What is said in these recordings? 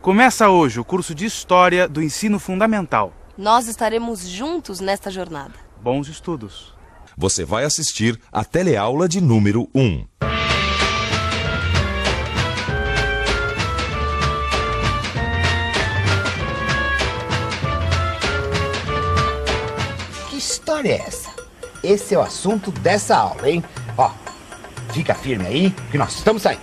Começa hoje o curso de História do Ensino Fundamental. Nós estaremos juntos nesta jornada. Bons estudos. Você vai assistir a teleaula de número 1. Que história é essa? Esse é o assunto dessa aula, hein? Ó, fica firme aí, que nós estamos saindo.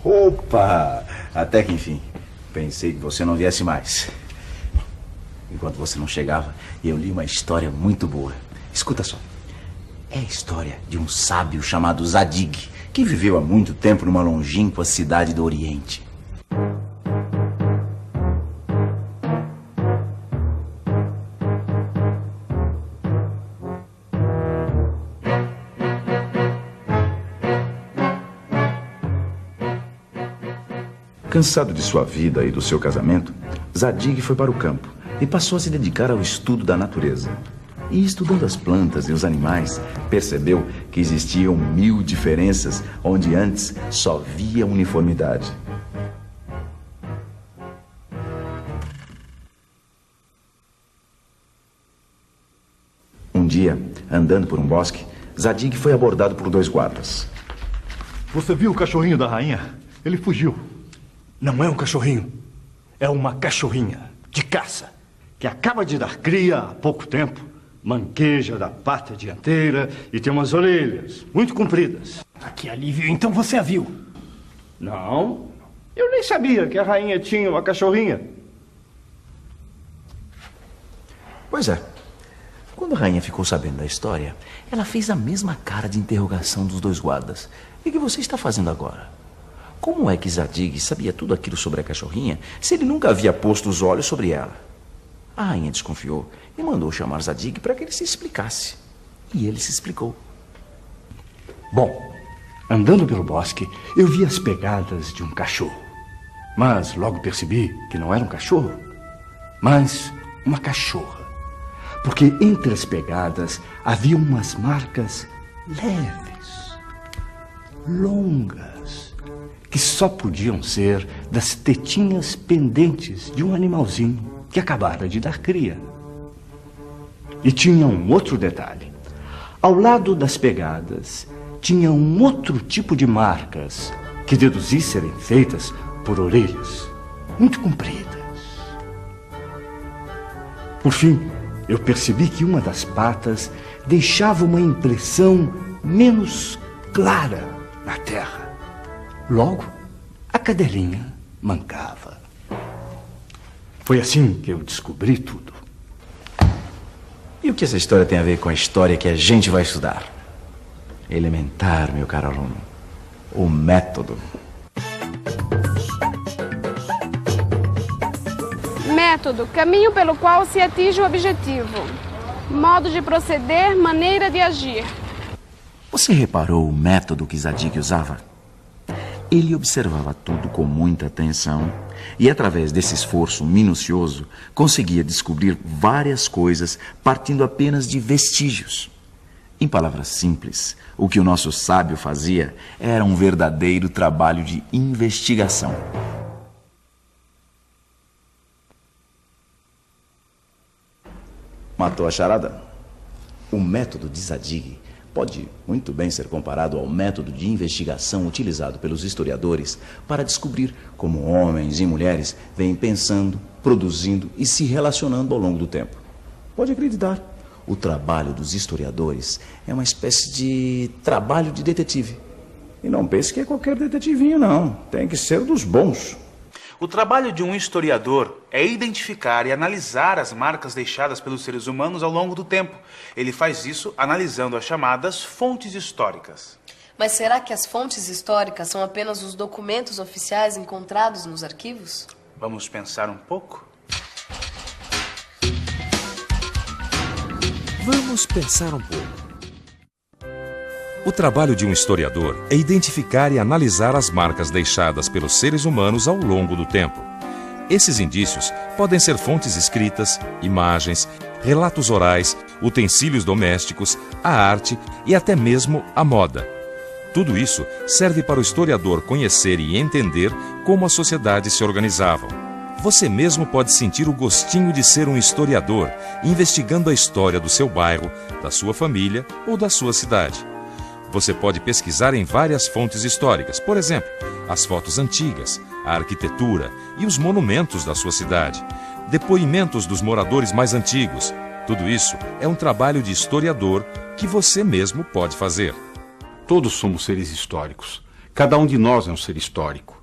Opa! Até que enfim. Pensei que você não viesse mais. Enquanto você não chegava, eu li uma história muito boa. Escuta só. É a história de um sábio chamado Zadig, que viveu há muito tempo numa longínqua cidade do Oriente. Cansado de sua vida e do seu casamento, Zadig foi para o campo e passou a se dedicar ao estudo da natureza. E estudando as plantas e os animais, percebeu que existiam 1000 diferenças onde antes só via uniformidade. Um dia, andando por um bosque, Zadig foi abordado por 2 guardas. Você viu o cachorrinho da rainha? Ele fugiu. Não é um cachorrinho, é uma cachorrinha de caça, que acaba de dar cria há pouco tempo, manqueja da pata dianteira e tem umas orelhas muito compridas. Que alívio, então você a viu? Não, eu nem sabia que a rainha tinha uma cachorrinha. Pois é. Quando a rainha ficou sabendo da história, ela fez a mesma cara de interrogação dos 2 guardas. E o que você está fazendo agora? Como é que Zadig sabia tudo aquilo sobre a cachorrinha se ele nunca havia posto os olhos sobre ela? A rainha desconfiou e mandou chamar Zadig para que ele se explicasse. E ele se explicou. Bom, andando pelo bosque, eu vi as pegadas de um cachorro. Mas logo percebi que não era um cachorro, mas uma cachorra. Porque entre as pegadas havia umas marcas leves, longas, que só podiam ser das tetinhas pendentes de um animalzinho que acabara de dar cria. E tinha um outro detalhe. Ao lado das pegadas, tinha um outro tipo de marcas que deduzi serem feitas por orelhas muito compridas. Por fim, eu percebi que uma das patas deixava uma impressão menos clara na terra. Logo, a cadelinha mancava. Foi assim que eu descobri tudo. E o que essa história tem a ver com a história que a gente vai estudar? Elementar, meu caro aluno. O método. Método, caminho pelo qual se atinge o objetivo. Modo de proceder, maneira de agir. Você reparou o método que Zadig usava? Ele observava tudo com muita atenção e, através desse esforço minucioso, conseguia descobrir várias coisas partindo apenas de vestígios. Em palavras simples, o que o nosso sábio fazia era um verdadeiro trabalho de investigação. Matou a charada? O método de Zadig pode muito bem ser comparado ao método de investigação utilizado pelos historiadores para descobrir como homens e mulheres vêm pensando, produzindo e se relacionando ao longo do tempo. Pode acreditar, o trabalho dos historiadores é uma espécie de trabalho de detetive. E não pense que é qualquer detetivinho, não. Tem que ser dos bons. O trabalho de um historiador é identificar e analisar as marcas deixadas pelos seres humanos ao longo do tempo. Ele faz isso analisando as chamadas fontes históricas. Mas será que as fontes históricas são apenas os documentos oficiais encontrados nos arquivos? Vamos pensar um pouco? Vamos pensar um pouco. O trabalho de um historiador é identificar e analisar as marcas deixadas pelos seres humanos ao longo do tempo. Esses indícios podem ser fontes escritas, imagens, relatos orais, utensílios domésticos, a arte e até mesmo a moda. Tudo isso serve para o historiador conhecer e entender como as sociedades se organizavam. Você mesmo pode sentir o gostinho de ser um historiador, investigando a história do seu bairro, da sua família ou da sua cidade. Você pode pesquisar em várias fontes históricas, por exemplo, as fotos antigas, a arquitetura e os monumentos da sua cidade, depoimentos dos moradores mais antigos. Tudo isso é um trabalho de historiador que você mesmo pode fazer. Todos somos seres históricos. Cada um de nós é um ser histórico.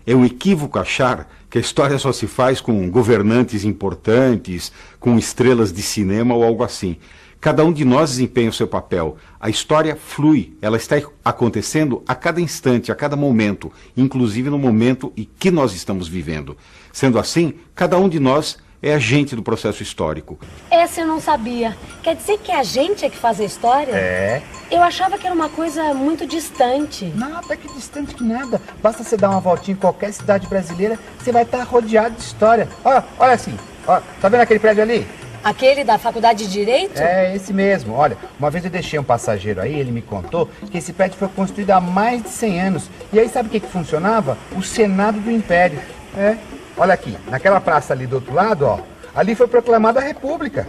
É um equívoco achar que a história só se faz com governantes importantes, com estrelas de cinema ou algo assim. Cada um de nós desempenha o seu papel. A história flui, ela está acontecendo a cada instante, a cada momento, inclusive no momento em que nós estamos vivendo. Sendo assim, cada um de nós é agente do processo histórico. Essa eu não sabia. Quer dizer que a gente é que faz a história? É. Eu achava que era uma coisa muito distante. Nada que distante que nada. Basta você dar uma voltinha em qualquer cidade brasileira, você vai estar rodeado de história. Olha assim, ó, tá vendo aquele prédio ali? Aquele da Faculdade de Direito? É, esse mesmo. Olha, uma vez eu deixei um passageiro aí, ele me contou que esse prédio foi construído há mais de 100 anos. E aí sabe o que funcionava? O Senado do Império. É, olha aqui, naquela praça ali do outro lado, ó, ali foi proclamada a República.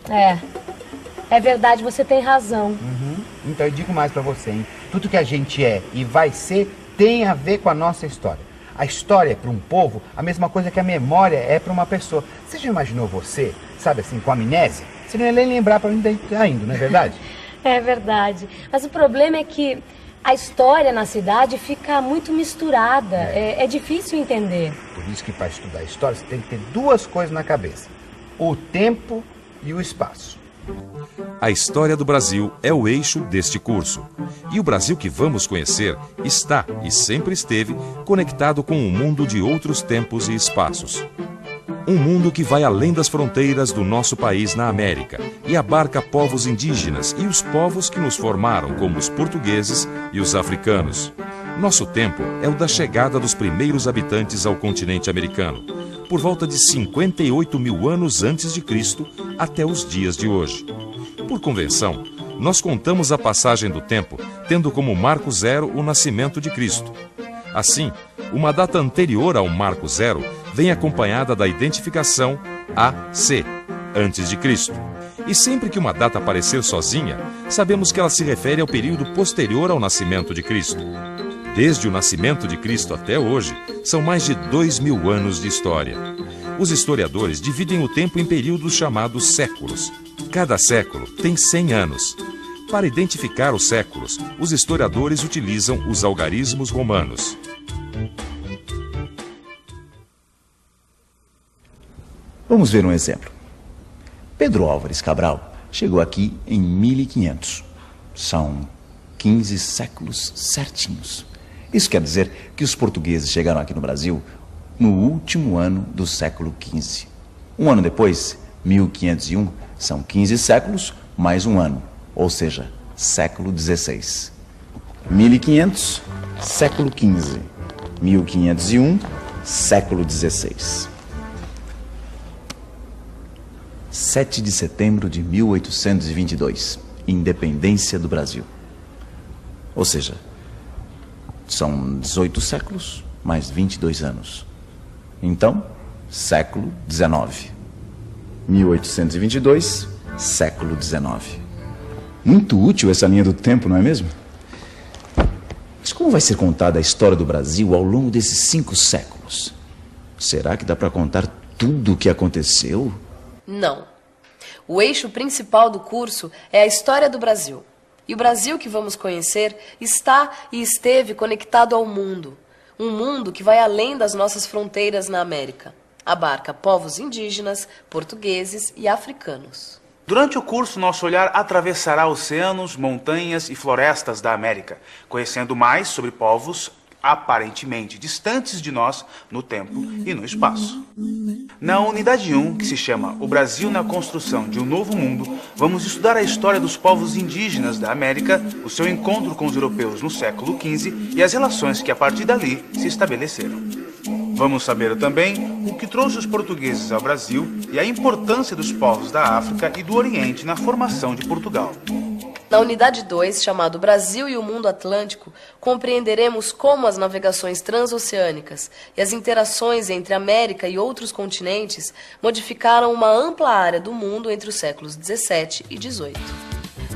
É verdade, você tem razão. Então eu digo mais pra você, hein? Tudo que a gente é e vai ser tem a ver com a nossa história. A história é para um povo a mesma coisa que a memória é para uma pessoa. Você já imaginou você, sabe assim, com amnésia? Você não ia nem lembrar para onde está indo, não é verdade? É verdade. Mas o problema é que a história na cidade fica muito misturada. É difícil entender. Por isso que para estudar história você tem que ter duas coisas na cabeça: o tempo e o espaço. A história do Brasil é o eixo deste curso. E o Brasil que vamos conhecer está e sempre esteve conectado com um mundo de outros tempos e espaços. Um mundo que vai além das fronteiras do nosso país na América e abarca povos indígenas e os povos que nos formaram, como os portugueses e os africanos. Nosso tempo é o da chegada dos primeiros habitantes ao continente americano, por volta de 58 mil anos antes de Cristo até os dias de hoje. Por convenção, nós contamos a passagem do tempo tendo como marco zero o nascimento de Cristo. Assim, uma data anterior ao marco zero vem acompanhada da identificação AC, antes de Cristo. E sempre que uma data aparecer sozinha, sabemos que ela se refere ao período posterior ao nascimento de Cristo. Desde o nascimento de Cristo até hoje, são mais de 2000 anos de história. Os historiadores dividem o tempo em períodos chamados séculos. Cada século tem 100 anos. Para identificar os séculos, os historiadores utilizam os algarismos romanos. Vamos ver um exemplo. Pedro Álvares Cabral chegou aqui em 1500. São 15 séculos certinhos. Isso quer dizer que os portugueses chegaram aqui no Brasil no último ano do século XV. Um ano depois, 1501, são 15 séculos mais um ano, ou seja, século XVI. 1500, século XV. 1501, século XVI. 7 de setembro de 1822, independência do Brasil. Ou seja, são 18 séculos mais 22 anos. Então, século XIX. 1822, século XIX. Muito útil essa linha do tempo, não é mesmo? Mas como vai ser contada a história do Brasil ao longo desses 5 séculos? Será que dá para contar tudo o que aconteceu? Não. O eixo principal do curso é a história do Brasil. E o Brasil que vamos conhecer está e esteve conectado ao mundo. Um mundo que vai além das nossas fronteiras na América. Abarca povos indígenas, portugueses e africanos. Durante o curso, nosso olhar atravessará oceanos, montanhas e florestas da América, conhecendo mais sobre povos aparentemente distantes de nós no tempo e no espaço. Na unidade 1, que se chama O Brasil na Construção de um Novo Mundo, vamos estudar a história dos povos indígenas da América, o seu encontro com os europeus no século XV e as relações que a partir dali se estabeleceram. Vamos saber também o que trouxe os portugueses ao Brasil e a importância dos povos da África e do Oriente na formação de Portugal. Na unidade 2, chamado Brasil e o Mundo Atlântico, compreenderemos como as navegações transoceânicas e as interações entre América e outros continentes modificaram uma ampla área do mundo entre os séculos 17 e 18.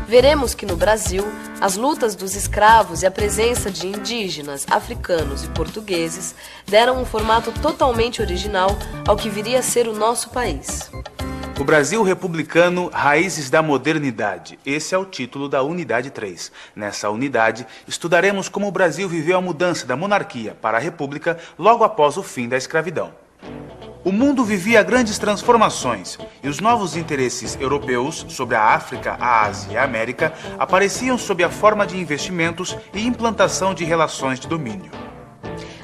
Veremos que no Brasil, as lutas dos escravos e a presença de indígenas, africanos e portugueses deram um formato totalmente original ao que viria a ser o nosso país. O Brasil republicano, raízes da modernidade. Esse é o título da unidade 3. Nessa unidade, estudaremos como o Brasil viveu a mudança da monarquia para a república logo após o fim da escravidão. O mundo vivia grandes transformações e os novos interesses europeus sobre a África, a Ásia e a América apareciam sob a forma de investimentos e implantação de relações de domínio.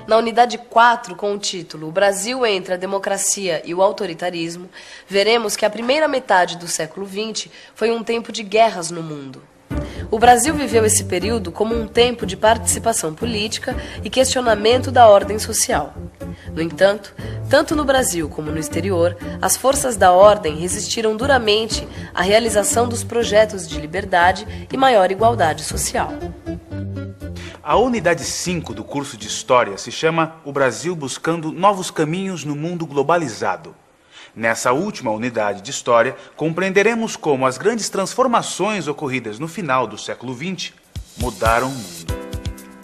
Na unidade 4, com o título O Brasil entre a democracia e o autoritarismo, veremos que a primeira metade do século XX foi um tempo de guerras no mundo. O Brasil viveu esse período como um tempo de participação política e questionamento da ordem social. No entanto, tanto no Brasil como no exterior, as forças da ordem resistiram duramente à realização dos projetos de liberdade e maior igualdade social. A unidade 5 do curso de História se chama O Brasil buscando novos caminhos no mundo globalizado. Nessa última unidade de História, compreenderemos como as grandes transformações ocorridas no final do século XX mudaram o mundo.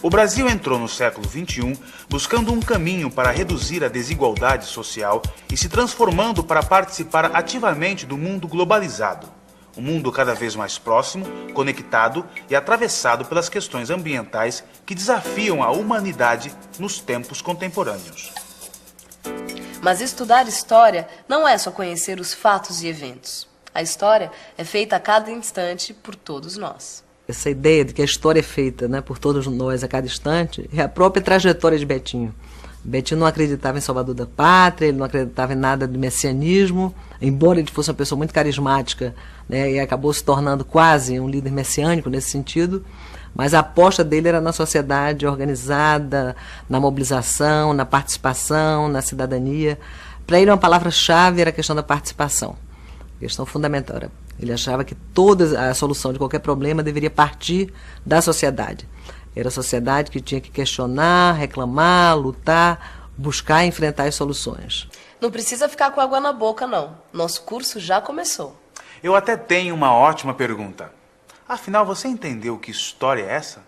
O Brasil entrou no século XXI buscando um caminho para reduzir a desigualdade social e se transformando para participar ativamente do mundo globalizado. Um mundo cada vez mais próximo, conectado e atravessado pelas questões ambientais que desafiam a humanidade nos tempos contemporâneos. Mas estudar história não é só conhecer os fatos e eventos. A história é feita a cada instante por todos nós. Essa ideia de que a história é feita, né, por todos nós a cada instante é a própria trajetória de Betinho. Betinho não acreditava em Salvador da Pátria, ele não acreditava em nada de messianismo, embora ele fosse uma pessoa muito carismática, né, e acabou se tornando quase um líder messiânico nesse sentido, mas a aposta dele era na sociedade organizada, na mobilização, na participação, na cidadania. Para ele, uma palavra-chave era a questão da participação, questão fundamental. Ele achava que toda a solução de qualquer problema deveria partir da sociedade. Era a sociedade que tinha que questionar, reclamar, lutar, buscar e enfrentar as soluções. Não precisa ficar com água na boca, não. Nosso curso já começou. Eu até tenho uma ótima pergunta. Afinal, você entendeu que história é essa?